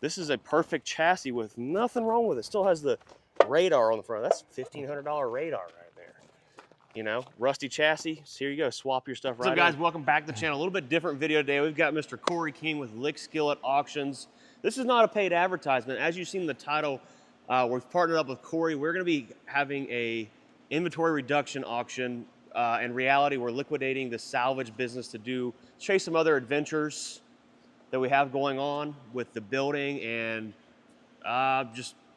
This is a perfect chassis with nothing wrong with it. Still has the radar on the front. That's $1,500 radar right there. You know, rusty chassis. So here you go. Swap your stuff right in. What's up, guys? Welcome back to the channel. A little bit different video today. We've got Mr. Corey King with Lick Skillet Auctions. This is not a paid advertisement. As you've seen in the title, we've partnered up with Corey. We're going to be having a inventory reduction auction. In reality, we're liquidating the salvage business to chase some other adventures that we have going on with the building, and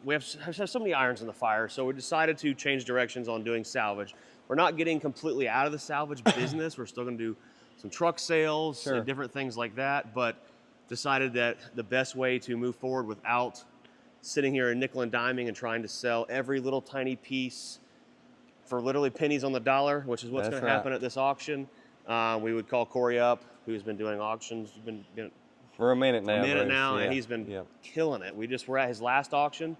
we have so many irons in the fire. So we decided to change directions on doing salvage. We're not getting completely out of the salvage business. We're still going to do some truck sales and different things like that, but decided that the best way to move forward without sitting here and nickel and diming and trying to sell every little tiny piece for literally pennies on the dollar, which is what's going to happen at this auction. We would call Corey up, who's been doing auctions. He's been for a minute now. And he's been killing it. We're at his last auction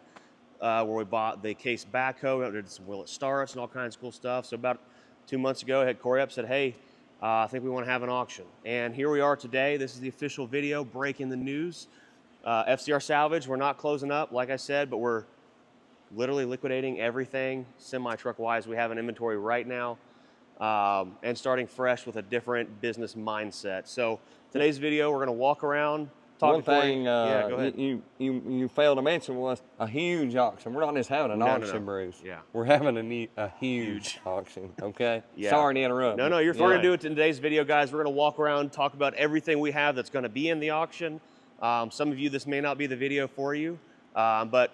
where we bought the case backhoe, did some Will It Starts and all kinds of cool stuff. So about 2 months ago, I had Corey up, said, hey, I think we want to have an auction. And here we are today. This is the official video breaking the news. FCR Salvage, we're not closing up, like I said, but we're literally liquidating everything semi-truck wise we have in inventory right now, and starting fresh with a different business mindset. So today's video, we're going to walk around, talk to Corey. Yeah, go ahead. You failed to mention was a huge auction. We're not just having an auction, Bruce. Yeah. We're having a huge auction, okay? Sorry to interrupt. No, you're fine to do it in today's video, guys. We're going to walk around, talk about everything we have that's going to be in the auction. Some of you, this may not be the video for you, but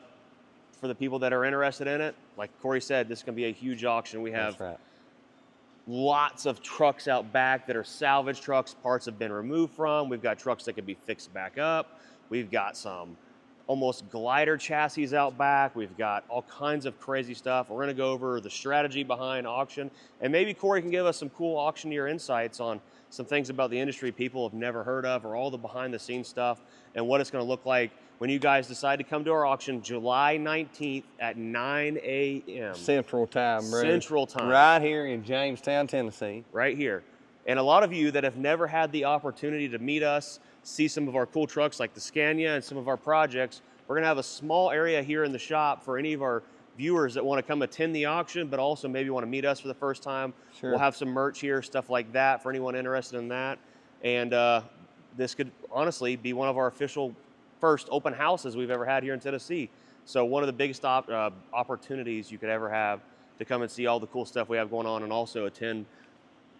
for the people that are interested in it, like Corey said, this is going to be a huge auction. We have lots of trucks out back that are salvage trucks. Parts have been removed from. We've got trucks that can be fixed back up. We've got some almost glider chassis out back. We've got all kinds of crazy stuff. We're going to go over the strategy behind auction, and maybe Corey can give us some cool auctioneer insights on some things about the industry people have never heard of, or all the behind the scenes stuff, and what it's going to look like when you guys decide to come to our auction July 19th at 9 a.m. Central Time, bro. Central Time. Right here in Jamestown, Tennessee. Right here. And a lot of you that have never had the opportunity to meet us, see some of our cool trucks like the Scania and some of our projects, we're going to have a small area here in the shop for any of our viewers that want to come attend the auction, but also maybe want to meet us for the first time. We'll have some merch here, stuff like that for anyone interested in that. And this could honestly be one of our official first open houses we've ever had here in Tennessee. So one of the biggest opportunities you could ever have to come and see all the cool stuff we have going on, and also attend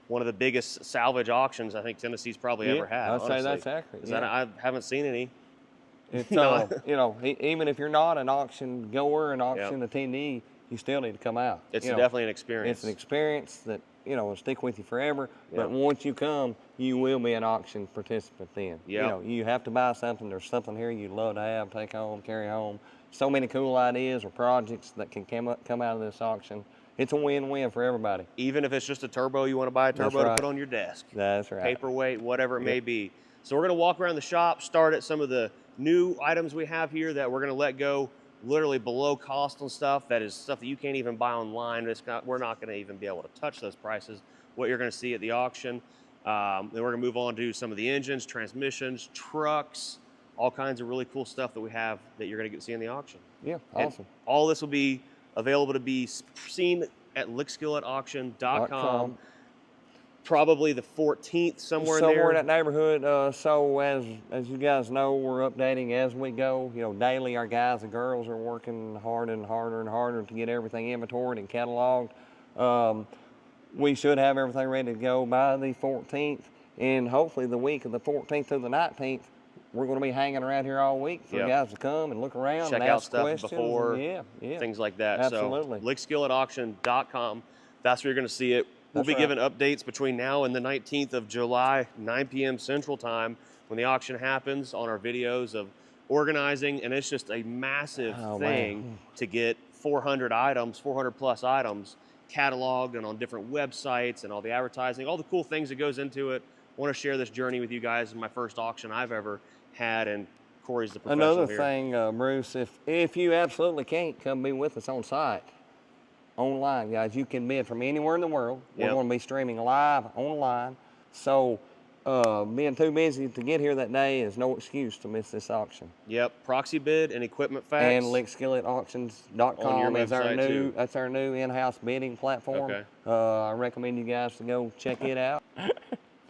one of the biggest salvage auctions I think Tennessee's probably ever had. I'd say that's accurate. I haven't seen any. It's, you know, even if you're not an auction goer, an auction attendee, you still need to come out. It's definitely an experience. It's an experience that, will stick with you forever. But once you come, you will be an auction participant then. You have to buy something. There's something here you'd love to have, take home, carry home. So many cool ideas or projects that can come out of this auction. It's a win-win for everybody. Even if it's just a turbo, you want to buy a turbo to put on your desk. That's right. Paperweight, whatever it may be. So we're going to walk around the shop, start at some of the new items we have here that we're going to let go literally below cost on stuff. That is stuff that you can't even buy online. We're not going to even be able to touch those prices, what you're going to see at the auction. Then we're going to move on to some of the engines, transmissions, trucks, all kinds of really cool stuff that we have that you're going to see in the auction. Yeah, awesome. And all this will be available to be seen at lickskilletauction.com. Probably the 14th, somewhere in there. Somewhere in that neighborhood. So as you guys know, we're updating as we go. Daily our guys and girls are working harder and harder to get everything inventoried and cataloged. We should have everything ready to go by the 14th, and hopefully the week of the 14th through the 19th, we're going to be hanging around here all week for you guys to come and look around, check and out ask stuff questions before, things like that. Absolutely. So lickskilletauction.com. That's where you're going to see it. We'll be giving updates between now and the 19th of July, 9 p.m. Central Time, when the auction happens, on our videos of organizing. And it's just a massive thing to get 400 plus items cataloged and on different websites, and all the advertising, all the cool things that goes into it. I want to share this journey with you guys. In my first auction I've ever had, and Corey's the professional Another thing, Bruce, if you absolutely can't come be with us on site, online, guys, you can bid from anywhere in the world. We're going to be streaming live online. So being too busy to get here that day is no excuse to miss this auction. Yep, Proxy Bid and Equipment Facts. And lickskilletauctions.com is our new, that's our new in-house bidding platform. Okay. I recommend you guys to go check it out.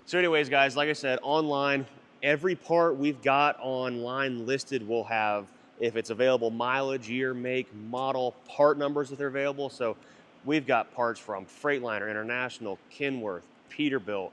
So anyways, guys, like I said, online, every part we've got online listed will have, if it's available, mileage, year, make, model, part numbers if they're available. So we've got parts from Freightliner, International, Kenworth, Peterbilt,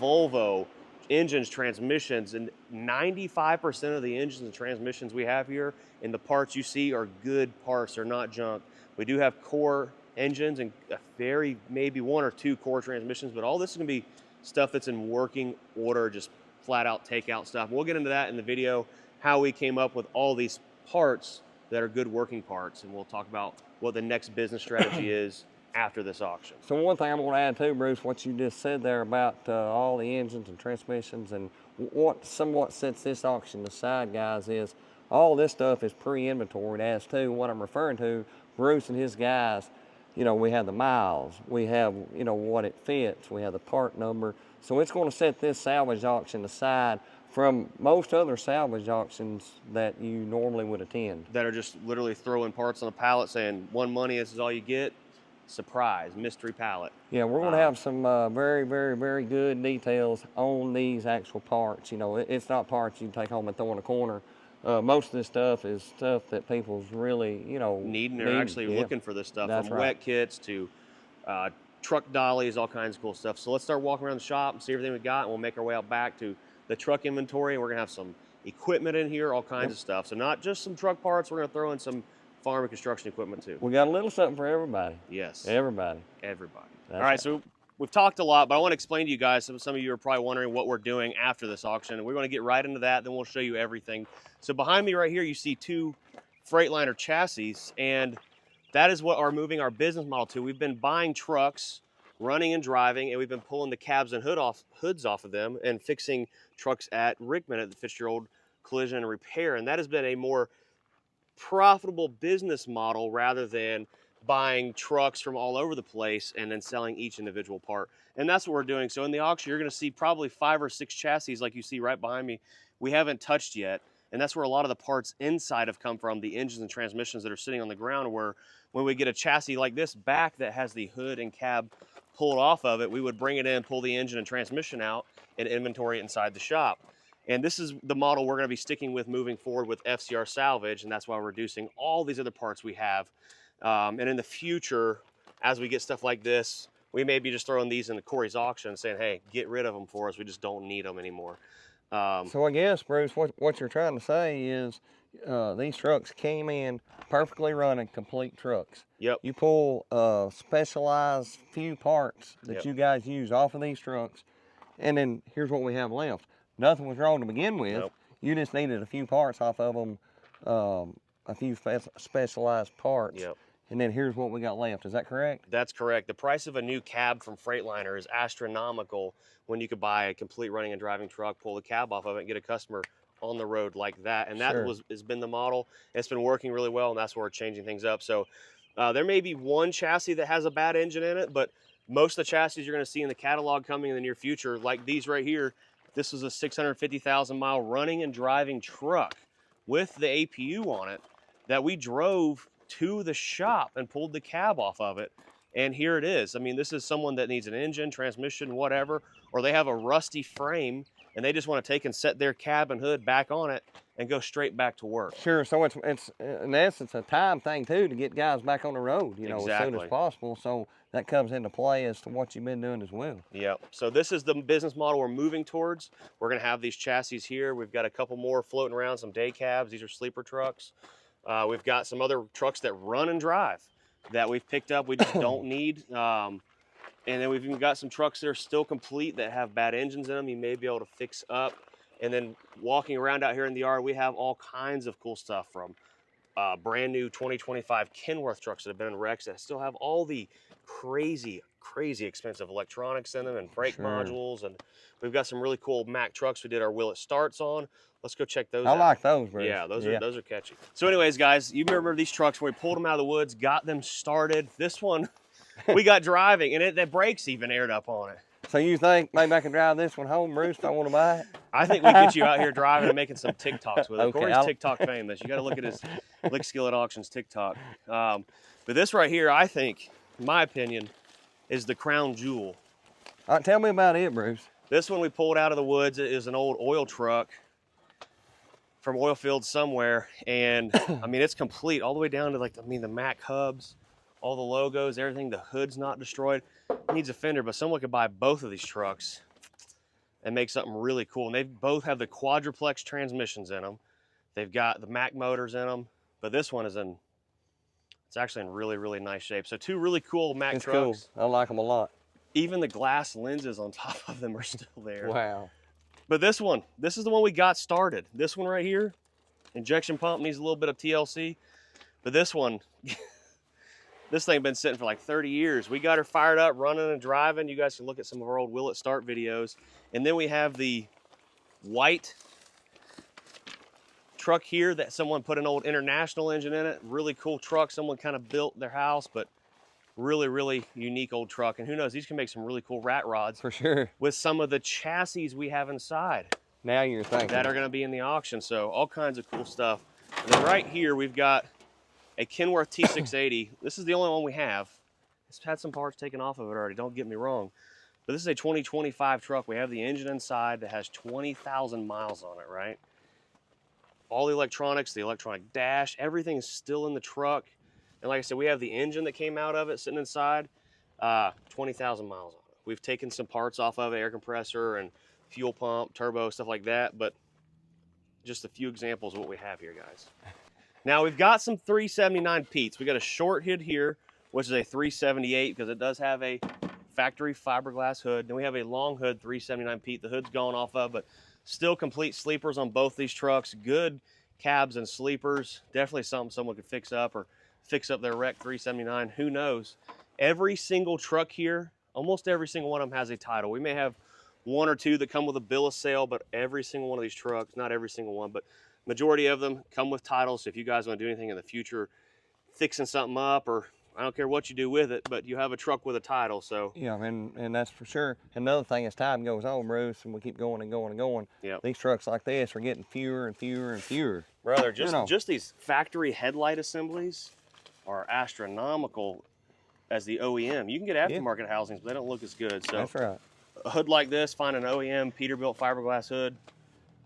Volvo, engines, transmissions, and 95% of the engines and transmissions we have here and the parts you see are good parts. They're not junk. We do have core engines and maybe 1 or 2 core transmissions, but all this is gonna be stuff that's in working order, just flat out takeout stuff. We'll get into that in the video, how we came up with all these parts that are good working parts, and we'll talk about what the next business strategy is after this auction. So one thing I'm going to add too, Bruce, what you just said there about all the engines and transmissions, and what somewhat sets this auction aside, guys, is all this stuff is pre-inventoried. As to what I'm referring to, Bruce and his guys, you know, we have the miles, we have, you know, what it fits, we have the part number. So it's going to set this salvage auction aside from most other salvage auctions that you normally would attend. That are just literally throwing parts on a pallet saying, one money, this is all you get. Surprise, mystery pallet. Yeah, we're going to have some very, very, very good details on these actual parts. You know, it's not parts you can take home and throw in a corner. Most of this stuff is stuff that people's really, you know, needing. They're actually looking for this stuff. That's from right. Wet kits to truck dollies, all kinds of cool stuff. So let's start walking around the shop and see everything we got, and we'll make our way out back to the truck inventory. And we're gonna have some equipment in here, all kinds of stuff. So not just some truck parts, we're gonna throw in some farm and construction equipment too. We got a little something for everybody. Yes. Everybody. Everybody. That's all right, so we've talked a lot, but I want to explain to you guys, some of you are probably wondering what we're doing after this auction, and we're going to get right into that, then we'll show you everything. So behind me right here, you see 2 Freightliner chassis, and that is what we're moving our business model to. We've been buying trucks, running and driving, and we've been pulling the cabs and hoods off of them and fixing trucks at Rickman at the Fitzgerald Collision and Repair, and that has been a more profitable business model rather than buying trucks from all over the place and then selling each individual part. And that's what we're doing. So in the auction, you're going to see probably 5 or 6 chassis like you see right behind me we haven't touched yet. And that's where a lot of the parts inside have come from, the engines and transmissions that are sitting on the ground, where when we get a chassis like this back that has the hood and cab pulled off of it, we would bring it in, pull the engine and transmission out, and inventory it inside the shop. And this is the model we're going to be sticking with moving forward with FCR Salvage, and that's why we're reducing all these other parts we have. And in the future, as we get stuff like this, we may be just throwing these into Corey's auction saying, hey, get rid of them for us. We just don't need them anymore. So I guess, Bruce, what you're trying to say is these trucks came in perfectly running, complete trucks. Yep. You pull specialized few parts that you guys use off of these trucks, and then here's what we have left. Nothing was wrong to begin with. Nope. You just needed a few parts off of them, a few specialized parts. Yep. And then here's what we got left. Is that correct? That's correct. The price of a new cab from Freightliner is astronomical when you could buy a complete running and driving truck, pull the cab off of it, and get a customer on the road like that. And that has been the model. It's been working really well, and that's where we're changing things up. So there may be one chassis that has a bad engine in it, but most of the chassis you're going to see in the catalog coming in the near future, like these right here, this was a 650,000 mile running and driving truck with the APU on it that we drove to the shop and pulled the cab off of it. And here it is. I mean, this is someone that needs an engine, transmission, whatever, or they have a rusty frame and they just want to take and set their cab and hood back on it and go straight back to work. Sure. So it's in essence a time thing too to get guys back on the road, you know, as soon as possible. So that comes into play as to what you've been doing as well. Yep. So this is the business model we're moving towards. We're going to have these chassis here. We've got a couple more floating around, some day cabs. These are sleeper trucks. We've got some other trucks that run and drive that we've picked up we just don't need. And then we've even got some trucks that are still complete that have bad engines in them you may be able to fix up. And then walking around out here in the yard, we have all kinds of cool stuff, from brand new 2025 Kenworth trucks that have been in wrecks that still have all the crazy expensive electronics in them and brake modules. And we've got some really cool Mack trucks we did our Will It Starts on. Let's go check those out. I like those, bro. Yeah, those are catchy. So anyways, guys, you remember these trucks when we pulled them out of the woods, got them started. This one, we got driving, and the brakes even aired up on it. So you think maybe I can drive this one home, Bruce? I want to buy it. I think we get you out here driving and making some TikToks with it. Okay, Corey's TikTok famous. You got to look at his Lick Skillet Auctions TikTok. But this right here, I think, in my opinion, is the crown jewel. Tell me about it, Bruce. This one we pulled out of the woods. It is an old oil truck from oil fields somewhere. And I mean, it's complete all the way down to like, I mean, the Mack hubs, all the logos, everything. The hood's not destroyed. It needs a fender, but someone could buy both of these trucks and make something really cool. And they both have the quadruplex transmissions in them. They've got the Mack motors in them, but this one is it's actually in really, really nice shape. So two really cool Mack trucks. Cool. I like them a lot. Even the glass lenses on top of them are still there. Wow. But this is the one we got started. This one right here, injection pump needs a little bit of TLC, but this one, this thing been sitting for like 30 years. We got her fired up, running and driving. You guys can look at some of our old Will It Start videos. And then we have the white truck here that someone put an old International engine in it. Really cool truck. Someone kind of built their house, but really, really unique old truck. And who knows, these can make some really cool rat rods. For sure. With some of the chassis we have inside. Now you're thinking. That are gonna be in the auction. So all kinds of cool stuff. And then right here, we've got a Kenworth T680. This is the only one we have. It's had some parts taken off of it already, don't get me wrong. But this is a 2025 truck. We have the engine inside that has 20,000 miles on it, right? All the electronics, the electronic dash, everything is still in the truck. And like I said, we have the engine that came out of it sitting inside, 20,000 miles on it. We've taken some parts off of it, air compressor and fuel pump, turbo, stuff like that. But just a few examples of what we have here, guys. Now we've got some 379 Pete's. We got a short hood here, which is a 378 because it does have a factory fiberglass hood. Then we have a long hood 379 Pete. The hood's gone off of, but still complete sleepers on both these trucks. Good cabs and sleepers. Definitely something someone could fix up or fix up their wreck 379. Who knows? Every single truck here, almost every single one of them has a title. We may have one or two that come with a bill of sale, but every single one of these trucks, not every single one, but majority of them come with titles. So if you guys want to do anything in the future, fixing something up, or I don't care what you do with it, but you have a truck with a title. So yeah, and that's for sure. Another thing, as time goes on, Bruce, and we keep going and going and going, yep, these trucks like this are getting fewer and fewer and fewer. Brother, just these factory headlight assemblies are astronomical as the OEM. You can get aftermarket housings, but they don't look as good. So that's right. A hood like this, find an OEM Peterbilt fiberglass hood,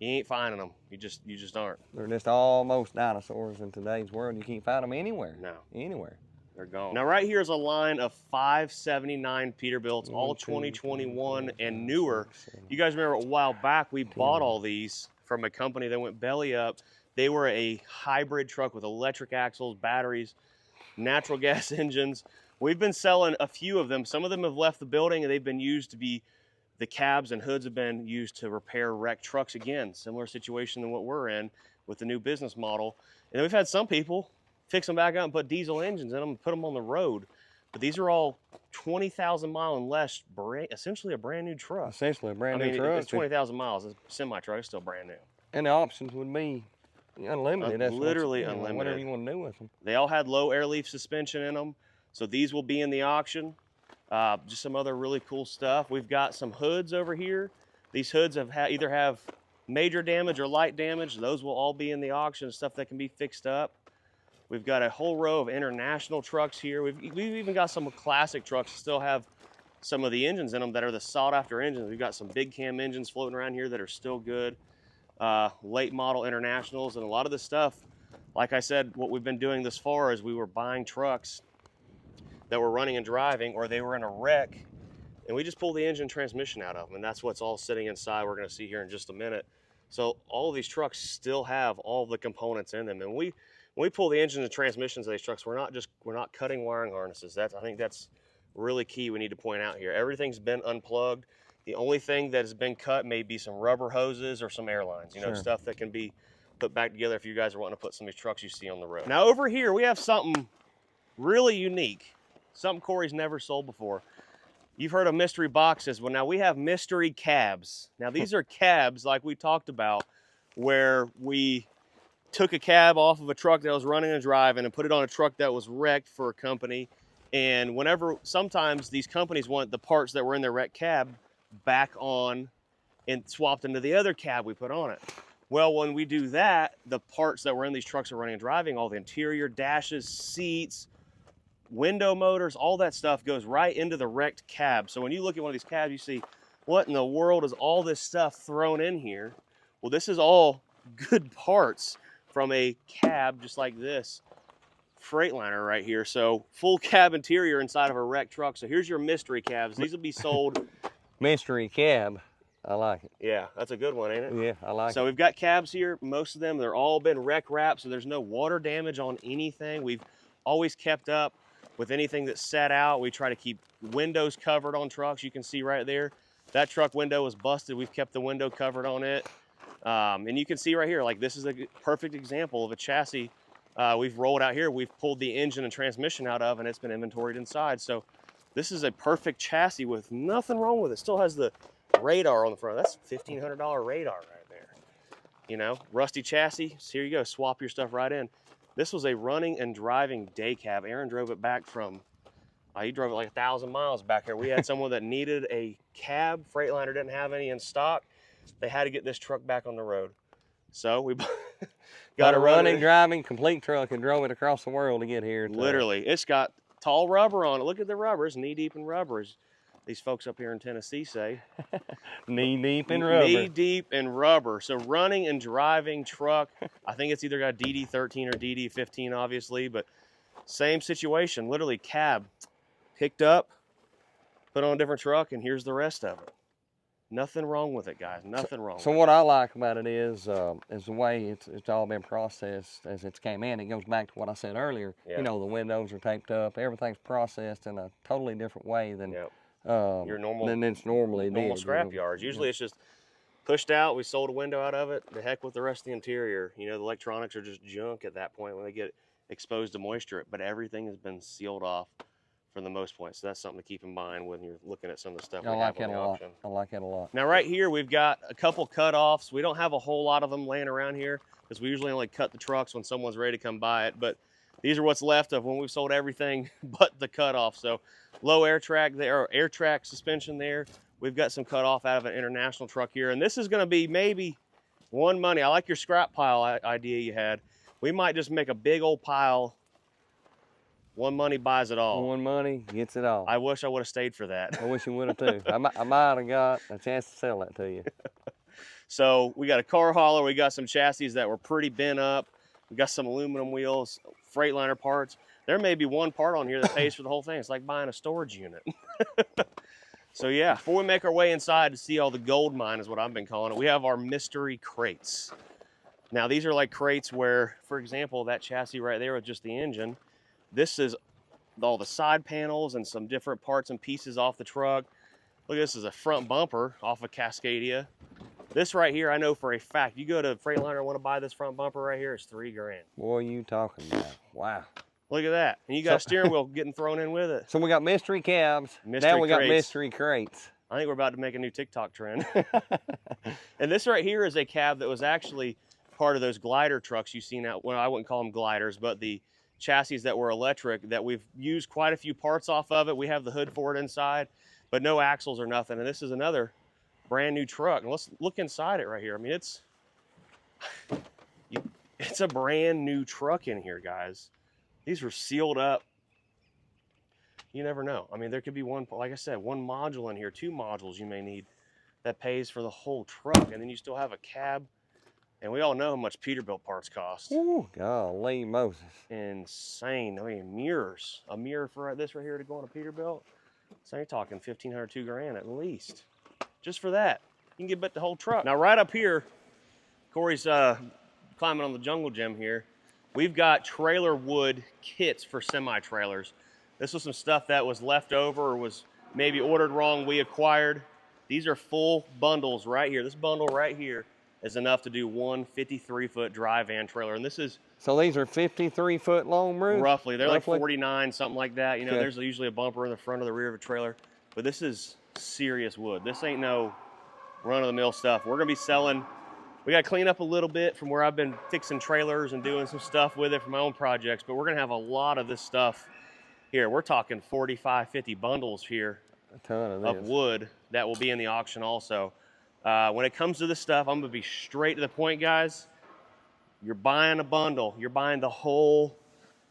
you ain't finding them. You just aren't. They're just almost dinosaurs in today's world. You can't find them anywhere. No. Anywhere. They're gone. Now right here is a line of 579 Peterbilts, all 2021 and newer. You guys remember a while back we bought all these from a company that went belly up. They were a hybrid truck with electric axles, batteries, natural gas engines. We've been selling a few of them. Some of them have left the building and they've been used to be, the cabs and hoods have been used to repair wrecked trucks again. Similar situation than what we're in with the new business model. And then we've had some people fix them back up and put diesel engines in them and put them on the road. But these are all 20,000 mile and less, essentially a brand new truck. Essentially a brand new truck. It's 20,000 miles. It's a semi truck. It's still brand new. And the options would be unlimited. That's literally unlimited. Whatever you want to do with them. They all had low air leaf suspension in them. So these will be in the auction. Just some other really cool stuff. We've got some hoods over here. These hoods either have major damage or light damage. Those will all be in the auction, stuff that can be fixed up. We've got a whole row of international trucks here. We've even got some classic trucks that still have some of the engines in them that are the sought after engines. We've got some big cam engines floating around here that are still good. Late model internationals, and a lot of this stuff, like I said, what we've been doing this far is we were buying trucks that were running and driving, or they were in a wreck, and we just pulled the engine transmission out of them, and that's what's all sitting inside. We're going to see here in just a minute. So all of these trucks still have all the components in them, and when we pull the engines and transmissions of these trucks, we're not cutting wiring harnesses. I think that's really key. We need to point out here. Everything's been unplugged. The only thing that has been cut may be some rubber hoses or some airlines, you know, stuff that can be put back together if you guys are wanting to put some of these trucks you see on the road. Now over here, we have something really unique, something Corey's never sold before. You've heard of mystery boxes. Well, now we have mystery cabs. Now these are cabs like we talked about, where we took a cab off of a truck that was running and driving and put it on a truck that was wrecked for a company, And sometimes these companies want the parts that were in their wrecked cab back on and swapped into the other cab we put on it. Well, when we do that, the parts that were in these trucks are running and driving, all the interior, dashes, seats, window motors, all that stuff goes right into the wrecked cab. So when you look at one of these cabs, you see, what in the world is all this stuff thrown in here? Well, this is all good parts from a cab just like this Freightliner right here. So full cab interior inside of a wrecked truck. So here's your mystery cabs. These will be sold. Mystery cab. I like it. Yeah, that's a good one, ain't it? Yeah, I like it. So we've got cabs here. Most of them, they're all been wreck wrapped, so there's no water damage on anything. We've always kept up with anything that's set out. We try to keep windows covered on trucks. You can see right there, that truck window was busted. We've kept the window covered on it. And you can see right here, like this is a perfect example of a chassis we've rolled out here. We've pulled the engine and transmission out of, and it's been inventoried inside. So this is a perfect chassis with nothing wrong with it. Still has the radar on the front. That's $1,500 radar right there. You know, rusty chassis. So here you go. Swap your stuff right in. This was a running and driving day cab. Aaron drove it back from, he drove it like 1,000 miles back here. We had someone that needed a cab. Freightliner didn't have any in stock. They had to get this truck back on the road. So we got a running, driving, complete truck and drove it across the world to get here. Literally. It's got tall rubber on it. Look at the rubber. It's knee deep in rubber, as these folks up here in Tennessee say. Knee deep in rubber. Knee deep in rubber. So running and driving truck. I think it's either got DD13 or DD15, obviously, but same situation. Literally cab picked up, put on a different truck, and here's the rest of it. Nothing wrong with it, guys. Nothing wrong. So what I like about it is the way it's all been processed as it's came in. It goes back to what I said earlier. Yeah. You know, the windows are taped up. Everything's processed in a totally different way than your normal than it's normally normal did, scrap you know? yards. Usually it's just pushed out. We sold a window out of it. The heck with the rest of the interior. You know, the electronics are just junk at that point when they get exposed to moisture. But everything has been sealed off for the most part. So that's something to keep in mind when you're looking at some of the stuff. I like it a lot. I like it a lot. Now right here we've got a couple cutoffs. We don't have a whole lot of them laying around here because we usually only cut the trucks when someone's ready to come buy it. But these are what's left of when we've sold everything but the cutoff. So low air track there, or air track suspension there. We've got some cutoff out of an international truck here. And this is gonna be maybe one money. I like your scrap pile idea you had. We might just make a big old pile. One money buys it all. One money gets it all. I wish I would have stayed for that. I wish you would have too. I might have got a chance to sell that to you. So we got a car hauler. We got some chassis that were pretty bent up. We got some aluminum wheels, Freightliner parts. There may be one part on here that pays for the whole thing. It's like buying a storage unit. So yeah, before we make our way inside to see all the gold mine is what I've been calling it, we have our mystery crates. Now these are like crates where, for example, that chassis right there with just the engine, this is all the side panels and some different parts and pieces off the truck. Look, this is a front bumper off of Cascadia. This right here, I know for a fact, you go to Freightliner and want to buy this front bumper right here, it's $3 grand. Boy, you talking about? Wow. Look at that. And you got a steering wheel getting thrown in with it. So we got mystery cabs. Now we got mystery crates. I think we're about to make a new TikTok trend. And this right here is a cab that was actually part of those glider trucks you've seen out. Well, I wouldn't call them gliders, but the chassis that were electric that we've used quite a few parts off of it. We have the hood for it inside, but no axles or nothing. And this is another brand new truck. And let's look inside it right here. I mean, it's a brand new truck in here, guys. These were sealed up. You never know. I mean, there could be one, like I said, one module in here, two modules you may need that pays for the whole truck. And then you still have a cab. And we all know how much Peterbilt parts cost. Ooh, golly Moses. Insane. I mean, mirrors. A mirror for this right here to go on a Peterbilt. So you're talking $1,500, $2 grand at least. Just for that. You can get bet the whole truck. Now right up here, Corey's climbing on the jungle gym here. We've got trailer wood kits for semi-trailers. This was some stuff that was left over or was maybe ordered wrong, we acquired. These are full bundles right here. This bundle right here is enough to do one 53-foot dry van trailer. And this is... So these are 53-foot long roofs? Roughly. They're like 49, something like that. You know, okay. There's usually a bumper in the front of the rear of a trailer. But this is serious wood. This ain't no run-of-the-mill stuff. We're going to be selling... We got to clean up a little bit from where I've been fixing trailers and doing some stuff with it for my own projects. But we're going to have a lot of this stuff Here, we're talking 45, 50 bundles here A ton of wood that will be in the auction also. When it comes to this stuff, I'm gonna be straight to the point, guys. You're buying a bundle. You're buying the whole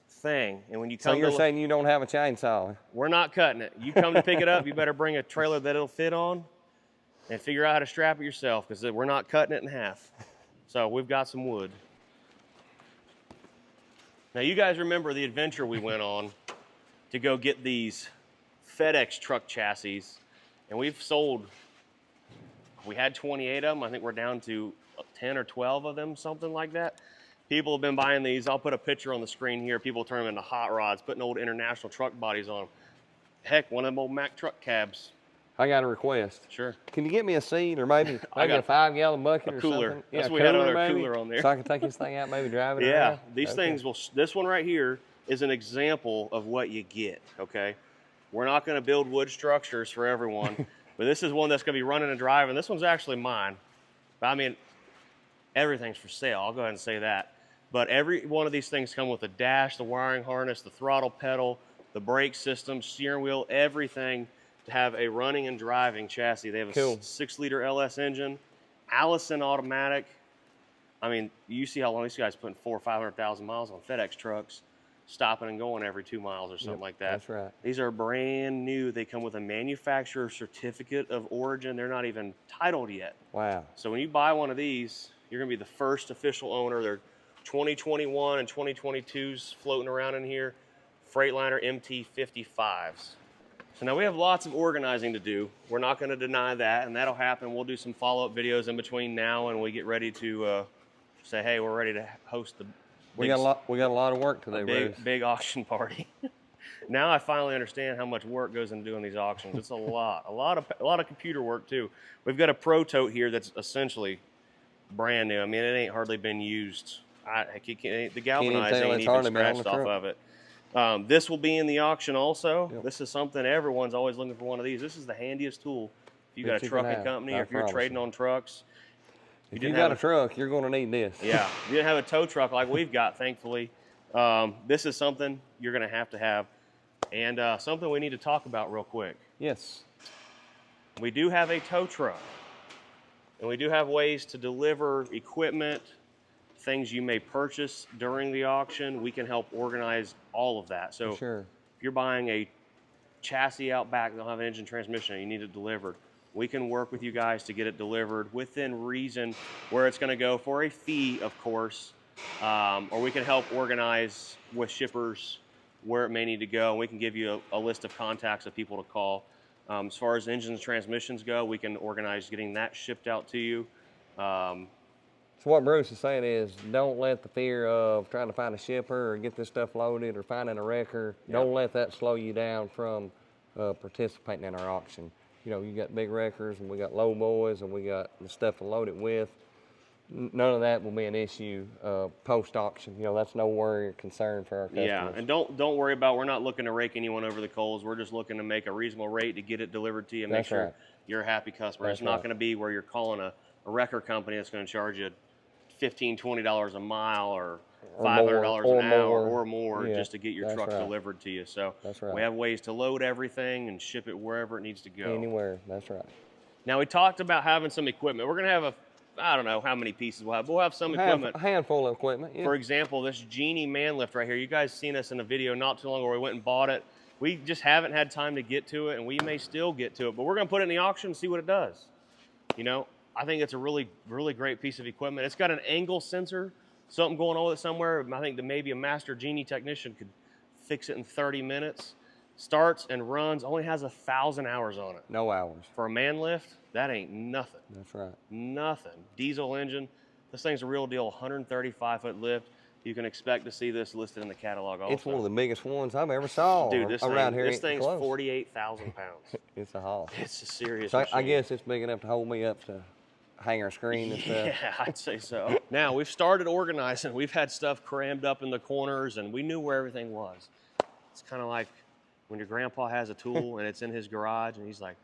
thing. And when you come So you're saying you don't have a chainsaw? we're not cutting it. You come to pick it up, you better bring a trailer that it'll fit on and figure out how to strap it yourself, because we're not cutting it in half. So we've got some wood. Now you guys remember the adventure we went on to go get these FedEx truck chassis, and we've sold, we had 28 of them. I think we're down to 10 or 12 of them, something like that. People have been buying these. I'll put a picture on the screen here. People turn them into hot rods, putting old international truck bodies on them. Heck, one of them old Mack truck cabs. I got a request. Sure. Can you get me a seat or maybe a 5-gallon bucket or cooler. something? That's Yeah, we had another maybe, cooler on there. so I can take this thing out, maybe drive it Yeah, around? these things will, this one right here is an example of what you get, okay? We're not gonna build wood structures for everyone, but this is one that's gonna be running and driving. This one's actually mine. But I mean, everything's for sale, I'll go ahead and say that. But every one of these things come with a dash, the wiring harness, the throttle pedal, the brake system, steering wheel, everything to have a running and driving chassis. They have a 6-liter LS engine, Allison automatic. I mean, you see how long these guys putting 400,000 or 500,000 miles on FedEx trucks, stopping and going every 2 miles or something like that. That's right. These are brand new. They come with a manufacturer certificate of origin. They're not even titled yet. Wow. So when you buy one of these, you're gonna be the first official owner. They're 2021 and 2022s floating around in here. Freightliner MT55s. So now we have lots of organizing to do. We're not gonna deny that, and that'll happen. We'll do some follow-up videos in between now and we get ready to say, hey, we're ready to host the We got a lot of work to do, big auction party. Now I finally understand how much work goes into doing these auctions. It's a lot of computer work too. We've got a Pro Tote here that's essentially brand new. I mean, it ain't hardly been used. The galvanizing ain't even scratched off of it. This will be in the auction also. Yep. This is something everyone's always looking for one of these. This is the handiest tool if you got a trucking company or if you're trading on trucks. If you got a truck, you're going to need this. Yeah, you didn't have a tow truck like we've got, thankfully. This is something you're going to have, and something we need to talk about real quick. Yes. We do have a tow truck, and we do have ways to deliver equipment, things you may purchase during the auction. We can help organize all of that. So sure. If you're buying a chassis out back, they'll have an engine transmission, you need it delivered. We can work with you guys to get it delivered within reason, where it's going to go for a fee, of course, or we can help organize with shippers where it may need to go. And we can give you a list of contacts of people to call. As far as engines and transmissions go, we can organize getting that shipped out to you. So what Bruce is saying is, don't let the fear of trying to find a shipper or get this stuff loaded or finding a wrecker, don't let that slow you down from participating in our auction. You know, you got big wreckers and we got low boys and we got the stuff to load it with. None of that will be an issue post-auction. You know, that's no worry or concern for our customers. Yeah, and don't worry about, we're not looking to rake anyone over the coals. We're just looking to make a reasonable rate to get it delivered to you and make sure you're a happy customer. It's not going to be where you're calling a wrecker company that's going to charge you $15, $20 a mile or $500 an hour or more just to get your truck delivered to you. So we have ways to load everything and ship it wherever it needs to go. Anywhere, that's right. Now we talked about having some equipment. We're going to have I don't know how many pieces we'll have, but we'll have some equipment. A handful of equipment, yeah. For example, this Genie man lift right here. You guys seen us in a video not too long ago where we went and bought it. We just haven't had time to get to it, and we may still get to it, but we're going to put it in the auction and see what it does. You know, I think it's a really, really great piece of equipment. It's got an angle sensor, something going on with it somewhere. I think that maybe a master Genie technician could fix it in 30 minutes. Starts and runs, only has 1,000 hours on it. No hours. For a man lift, that ain't nothing. That's right. Nothing. Diesel engine. This thing's a real deal, 135-foot lift. You can expect to see this listed in the catalog also. It's one of the biggest ones I've ever saw. Dude, this around thing, here. This thing's 48,000 pounds. It's a haul. It's a serious So machine. I guess it's big enough to hold me up to hang our screen and stuff. Yeah, I'd say so. Now, we've started organizing. We've had stuff crammed up in the corners, and we knew where everything was. It's kind of like when your grandpa has a tool and it's in his garage, and he's like,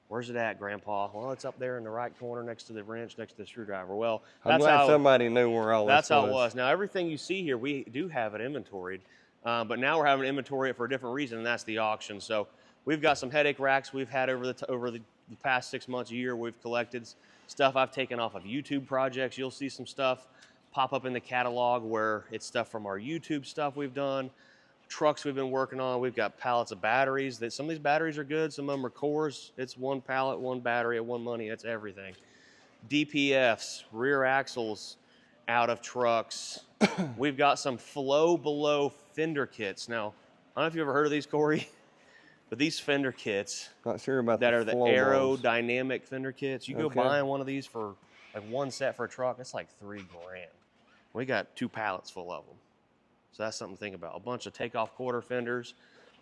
where's it at, Grandpa? Well, it's up there in the right corner next to the wrench, next to the screwdriver. Well, I'm glad somebody knew where all this was. That's how it was. Now, everything you see here, we do have it inventoried. But now we're having to inventory it for a different reason, and that's the auction. So we've got some headache racks we've had over the past 6 months, a year. We've collected stuff I've taken off of YouTube projects. You'll see some stuff pop up in the catalog where it's stuff from our YouTube stuff we've done, trucks we've been working on. We've got pallets of batteries. Some of these batteries are good. Some of them are cores. It's one pallet, one battery at one money. That's everything. DPFs, rear axles out of trucks. We've got some flow below fender kits. Now, I don't know if you've ever heard of these, Corey, but these fender kits Not sure about that are the flow aerodynamic fender kits, you go buying one of these for like one set for a truck, it's like $3 grand. We got 2 pallets full of them. So that's something to think about. A bunch of takeoff quarter fenders.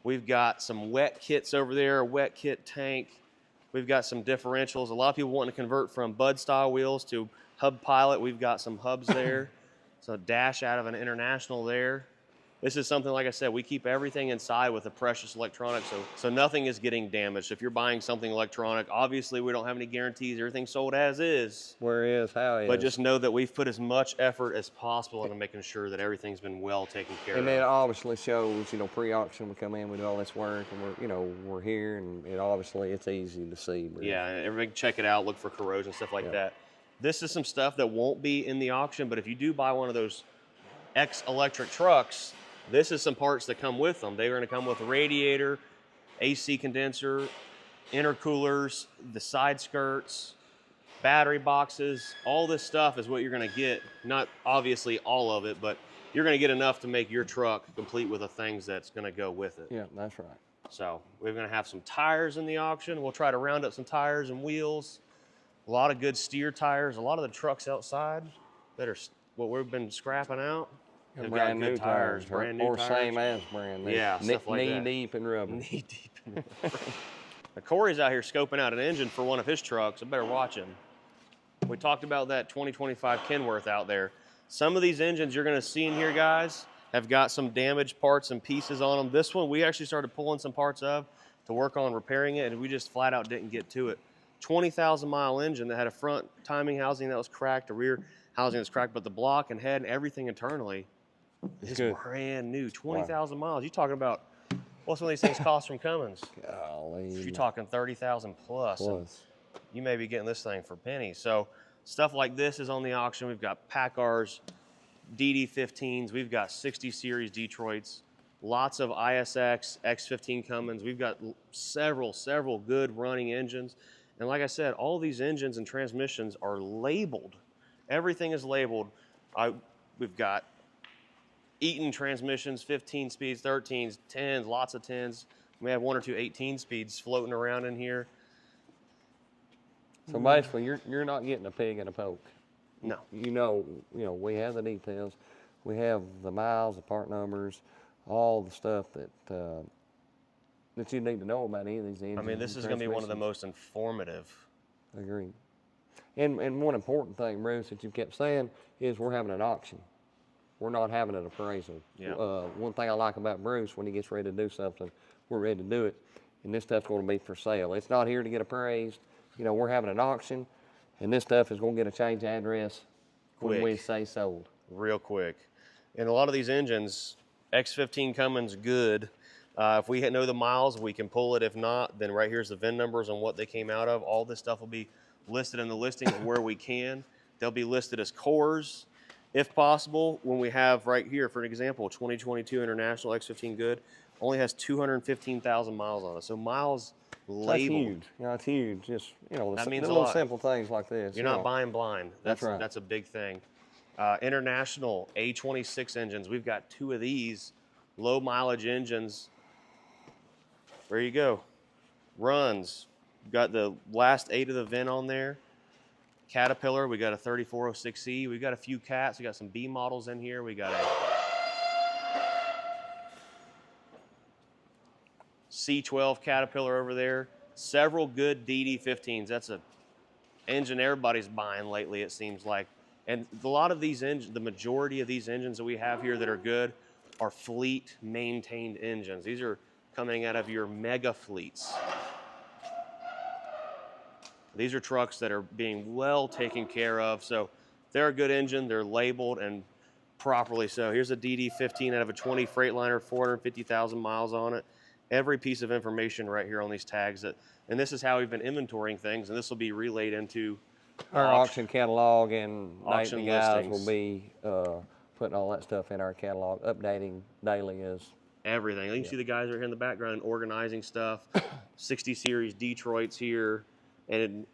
We've got some wet kits over there, a wet kit tank. We've got some differentials. A lot of people wanting to convert from Bud style wheels to hub pilot. We've got some hubs there. So dash out of an International there. This is something, like I said, we keep everything inside with the precious electronics, so nothing is getting damaged. If you're buying something electronic, obviously we don't have any guarantees. Everything's sold as is. Where is, how is. But just know that we've put as much effort as possible into making sure that everything's been well taken care of. And it obviously shows, pre-auction we come in, we do all this work, and we're here, and it's easy to see. Yeah, and everybody check it out, look for corrosion, stuff like that. This is some stuff that won't be in the auction, but if you do buy one of those electric trucks, this is some parts that come with them. They're going to come with a radiator, AC condenser, intercoolers, the side skirts, battery boxes. All this stuff is what you're going to get. Not obviously all of it, but you're going to get enough to make your truck complete with the things that's going to go with it. Yeah, that's right. So we're going to have some tires in the auction. We'll try to round up some tires and wheels. A lot of good steer tires. A lot of the trucks outside that are what we've been scrapping out. They've brand got new good tires, brand new or tires. same as brand new. Yeah, stuff like that. Knee deep in rubber. Knee deep in rubber. Now, Corey's out here scoping out an engine for one of his trucks. I better watch him. We talked about that 2025 Kenworth out there. Some of these engines you're going to see in here, guys, have got some damaged parts and pieces on them. This one we actually started pulling some parts of to work on repairing it, and we just flat out didn't get to it. 20,000 mile engine that had a front timing housing that was cracked, a rear housing that's cracked, but the block and head and everything internally is brand new. 20,000 miles. You talking about, what's one of these things cost from Cummins? Golly. You're talking 30,000 plus. You may be getting this thing for pennies. So stuff like this is on the auction. We've got Packard's, DD15s. We've got 60 series Detroits. Lots of ISX, X15 Cummins. We've got several good running engines. And like I said, all these engines and transmissions are labeled. Everything is labeled. We've got Eaton transmissions, 15 speeds, 13s, 10s, lots of 10s. We have 1 or 2 18 speeds floating around in here. So basically, you're not getting a pig in a poke. No. We have the details. We have the miles, the part numbers, all the stuff that you need to know about any of these engines. I mean, this is going to be one of the most informative. Agreed. And one important thing, Bruce, that you kept saying is we're having an auction. We're not having an appraisal. Yeah. One thing I like about Bruce, when he gets ready to do something, we're ready to do it. And this stuff's going to be for sale. It's not here to get appraised. We're having an auction, and this stuff is going to get a change address when we say sold. Real quick. And a lot of these engines, X15 Cummins, good. If we know the miles, we can pull it. If not, then right here's the VIN numbers on what they came out of. All this stuff will be listed in the listing where we can. They'll be listed as cores, if possible. When we have right here, for an example, 2022 International X15 good, only has 215,000 miles on it. So miles labeled. That's huge. Just, that means the little simple things like this. You're not buying blind. That's right. That's a big thing. International A26 engines. We've got 2 of these low mileage engines. There you go. Runs. Got the last 8 of the VIN on there. Caterpillar, we got a 3406E. We got a few cats. We got some B models in here. We got a C12 Caterpillar over there. Several good DD15s. That's a engine everybody's buying lately, it seems like. And a lot of these engines, the majority of these engines that we have here that are good are fleet maintained engines. These are coming out of your mega fleets. These are trucks that are being well taken care of. So they're a good engine, they're labeled, and properly. So here's a DD15 out of a 20 Freightliner, 450,000 miles on it. Every piece of information right here on these tags. And this is how we've been inventorying things, and this will be relayed into our auction catalog, and auction the guys listings. will be putting all that stuff in our catalog, updating daily as everything. You can see the guys are here in the background organizing stuff. 60 series Detroit's here, and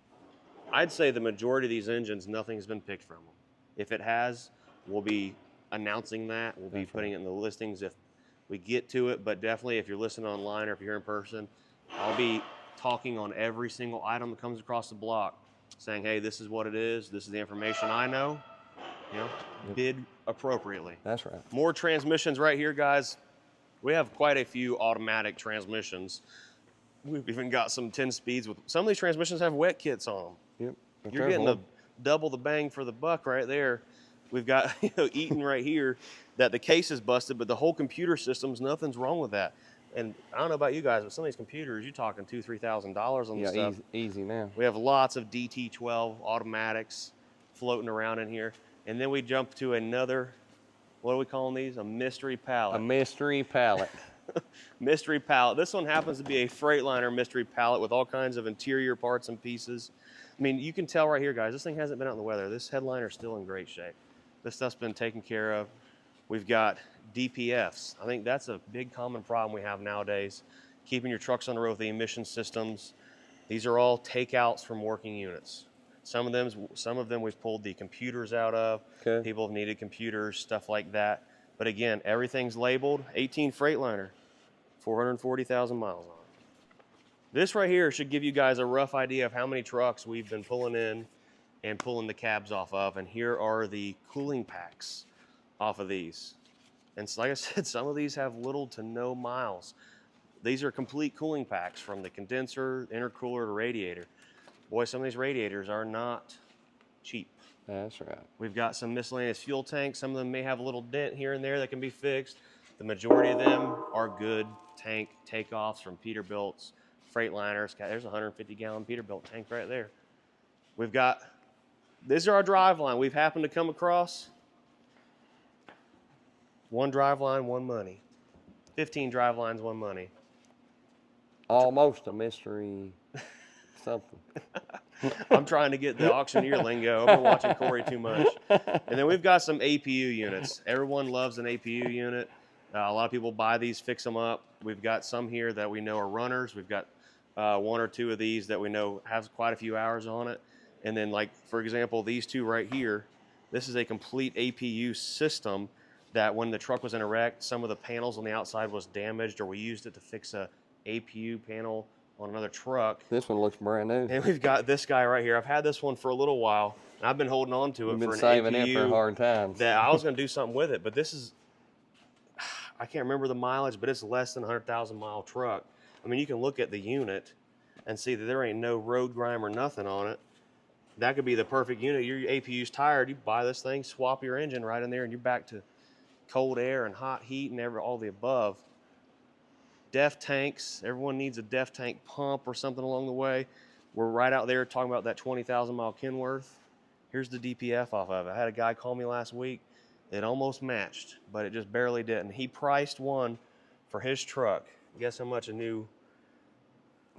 I'd say the majority of these engines, nothing's been picked from them. If it has, we'll be announcing that. We'll be putting it in the listings if we get to it, but definitely if you're listening online or if you're here in person, I'll be talking on every single item that comes across the block, saying, hey, this is what it is. This is the information I know. You know, bid appropriately. That's right. More transmissions right here, guys. We have quite a few automatic transmissions. We've even got some 10 speeds with some of these transmissions have wet kits on them. Yep. You're getting double the bang for the buck right there. We've got Eaton right here that the case is busted, but the whole computer system's nothing's wrong with that. And I don't know about you guys, but some of these computers, you're talking $2,000-$3,000 on the stuff. Easy now. We have lots of DT12 automatics floating around in here. And then we jump to another, what are we calling these? A mystery pallet. A mystery pallet. Mystery pallet. This one happens to be a Freightliner mystery pallet with all kinds of interior parts and pieces. I mean, you can tell right here, guys, this thing hasn't been out in the weather. This headliner's still in great shape. This stuff's been taken care of. We've got DPFs. I think that's a big common problem we have nowadays, keeping your trucks on the road with the emission systems. These are all takeouts from working units. Some of them we've pulled the computers out of. Okay. People have needed computers, stuff like that. But again, everything's labeled. 18 Freightliner, 440,000 miles on it. This right here should give you guys a rough idea of how many trucks we've been pulling in and pulling the cabs off of. And here are the cooling packs off of these. And so like I said, some of these have little to no miles. These are complete cooling packs from the condenser, intercooler to radiator. Boy, some of these radiators are not cheap. That's right. We've got some miscellaneous fuel tanks. Some of them may have a little dent here and there that can be fixed. The majority of them are good tank takeoffs from Peterbilts, Freightliners. There's a 150-gallon Peterbilt tank right there. We've got, these are our driveline. We've happened to come across one driveline, one money. 15 drivelines, one money. Almost a mystery something. I'm trying to get the auctioneer lingo. I've been watching Corey too much. And then we've got some APU units. Everyone loves an APU unit. A lot of people buy these, fix them up. We've got some here that we know are runners. We've got one or two of these that we know have quite a few hours on it. And then, like, for example, these two right here, this is a complete APU system that when the truck was in a wreck, some of the panels on the outside was damaged, or we used it to fix a APU panel on another truck. This one looks brand new. And we've got this guy right here. I've had this one for a little while. And I've been holding on to it for an saving APU it for hard times. that I was going to do something with it, but this is, I can't remember the mileage, but it's less than a 100,000 mile truck. I mean, you can look at the unit and see that there ain't no road grime or nothing on it. That could be the perfect unit. Your APU's tired, you buy this thing, swap your engine right in there, and you're back to cold air and hot heat and all the above. DEF tanks, everyone needs a DEF tank pump or something along the way. We're right out there talking about that 20,000 mile Kenworth. Here's the DPF off of it. I had a guy call me last week. It almost matched, but it just barely didn't. He priced one for his truck. Guess how much a new...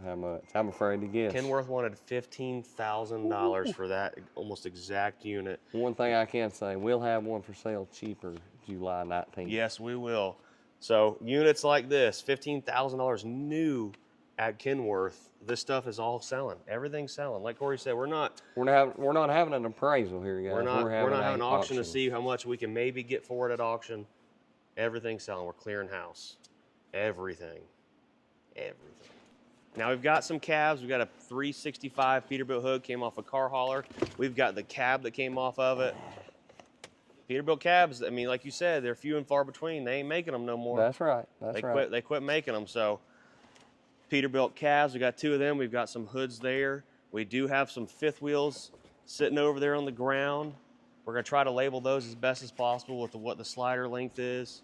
How much? I'm afraid to guess. Kenworth wanted $15,000 for that almost exact unit. One thing I can say, we'll have one for sale cheaper July 19th. Yes, we will. So units like this, $15,000 new at Kenworth. This stuff is all selling. Everything's selling. Like Corey said, we're not having an appraisal here, guys. We're not having an auction to see how much we can maybe get for it at auction. Everything's selling. We're clearing house. Everything. Now we've got some cabs. We've got a 365 Peterbilt hood, came off a car hauler. We've got the cab that came off of it. Peterbilt cabs, I mean, like you said, they're few and far between. They ain't making them no more. That's right. They quit making them. So Peterbilt cabs, we got two of them. We've got some hoods there. We do have some fifth wheels sitting over there on the ground. We're gonna try to label those as best as possible with what the slider length is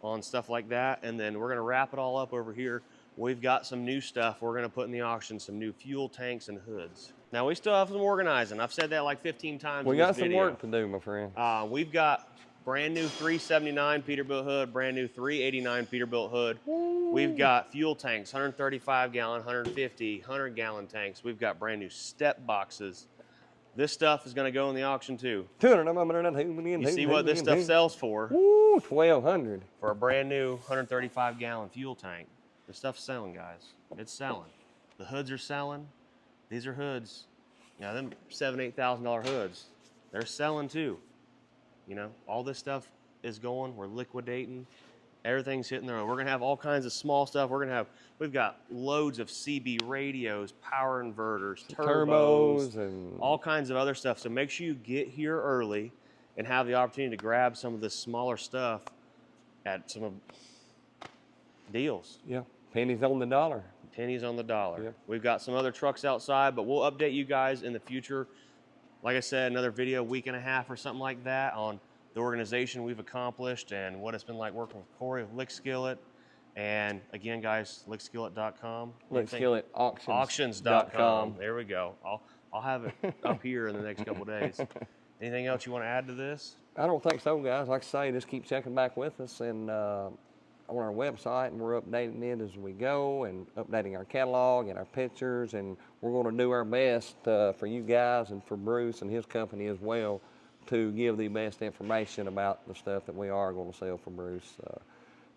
on stuff like that. And then we're gonna wrap it all up over here. We've got some new stuff we're gonna put in the auction, some new fuel tanks and hoods. Now we still have some organizing. I've said that like 15 times. We got some work to do, my friend. We've got brand new 379 Peterbilt hood, brand new 389 Peterbilt hood. We've got fuel tanks, 135 gallon, 150, 100 gallon tanks. We've got brand new step boxes. This stuff is going to go in the auction too. You see what this stuff sells for? Woo, $1,200 for a brand new 135 gallon fuel tank. The stuff's selling, guys. It's selling. The hoods are selling. These are hoods. You know, them $7,000, $8,000 hoods. They're selling too. You know, all this stuff is going. We're liquidating. Everything's hitting there. We're gonna have all kinds of small stuff. We've got loads of CB radios, power inverters, turbos, and all kinds of other stuff. So make sure you get here early and have the opportunity to grab some of this smaller stuff at some of deals. Yeah, pennies on the dollar. Pennies on the dollar. Yeah. We've got some other trucks outside, but we'll update you guys in the future. Like I said, another video, week and a half or something like that, on the organization we've accomplished and what it's been like working with Corey with Lick Skillet. And again, guys, lickskillet.com. Lickskilletauctions.com. There we go. I'll have it up here in the next couple of days. Anything else you want to add to this? I don't think so, guys. Like I say, just keep checking back with us and on our website, and we're updating it as we go and updating our catalog and our pictures, and we're going to do our best for you guys and for Bruce and his company as well to give the best information about the stuff that we are going to sell for Bruce.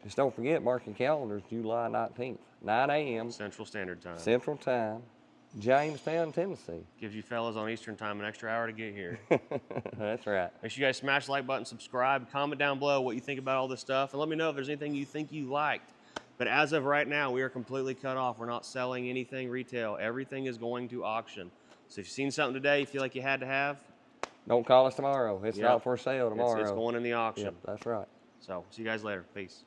Just don't forget, mark your calendars, July 19th, 9 a.m. Central Standard Time. Central Time, Jamestown, Tennessee. Gives you fellas on Eastern Time an extra hour to get here. That's right. Make sure you guys smash the like button, subscribe, comment down below what you think about all this stuff, and let me know if there's anything you think you liked. But as of right now, we are completely cut off. We're not selling anything retail. Everything is going to auction. So if you've seen something today you feel like you had to have, don't call us tomorrow. It's not for sale tomorrow. It's going in the auction. Yep, that's right. So see you guys later. Peace.